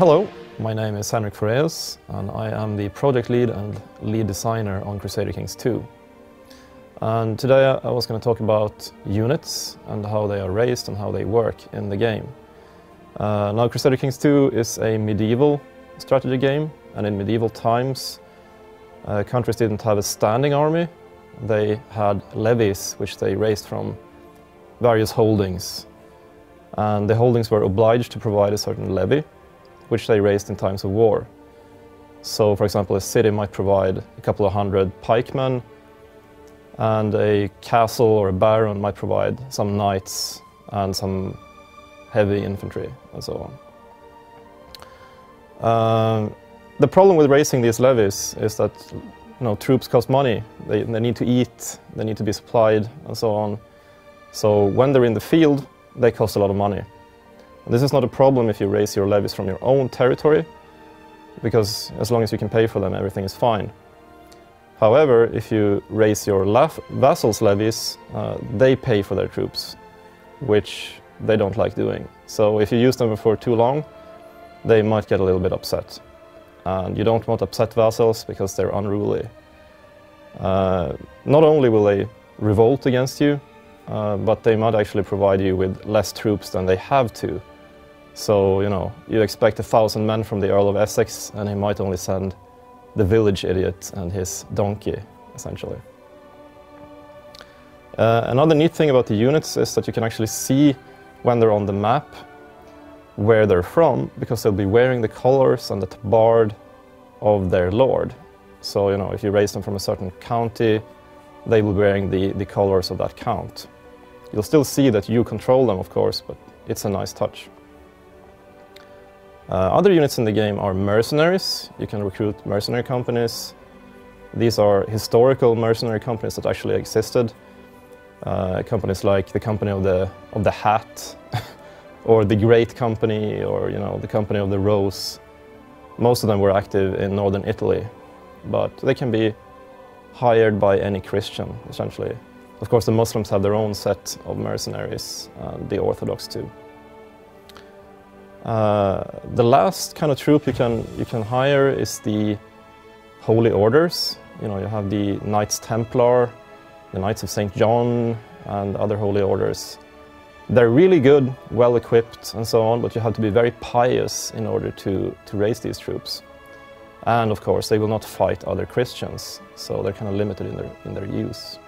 Hello, my name is Henrik Foreus and I am the project lead and lead designer on Crusader Kings II. And today I was going to talk about units and how they are raised and how they work in the game. Now Crusader Kings II is a medieval strategy game, and in medieval times countries didn't have a standing army. They had levies which they raised from various holdings, and the holdings were obliged to provide a certain levy which they raised in times of war. So for example, a city might provide a couple of hundred pikemen, and a castle or a baron might provide some knights and some heavy infantry and so on. The problem with raising these levies is that troops cost money. They need to eat, they need to be supplied and so on. So when they're in the field, they cost a lot of money. And this is not a problem if you raise your levies from your own territory, because as long as you can pay for them, everything is fine. However, if you raise your vassals' levies, they pay for their troops, which they don't like doing. So if you use them for too long, they might get a little bit upset. And you don't want upset vassals because they're unruly. Not only will they revolt against you, but they might actually provide you with less troops than they have to. So, you expect 1,000 men from the Earl of Essex, and he might only send the village idiot and his donkey, essentially. Another neat thing about the units is that you can actually see when they're on the map where they're from, because they'll be wearing the colors and the tabard of their lord. So, if you raise them from a certain county, they will be wearing the colors of that count. You'll still see that you control them, of course, but it's a nice touch. Other units in the game are mercenaries. You can recruit mercenary companies. These are historical mercenary companies that actually existed. Companies like the Company of the Hat, or the Great Company, or the Company of the Rose. Most of them were active in northern Italy, but they can be hired by any Christian, essentially. Of course, the Muslims have their own set of mercenaries, and the Orthodox too. The last kind of troop you can hire is the Holy Orders. You have the Knights Templar, the Knights of St. John, and other Holy Orders. They're really good, well equipped and so on, but you have to be very pious in order to raise these troops. And of course, they will not fight other Christians, so they're kind of limited in their use.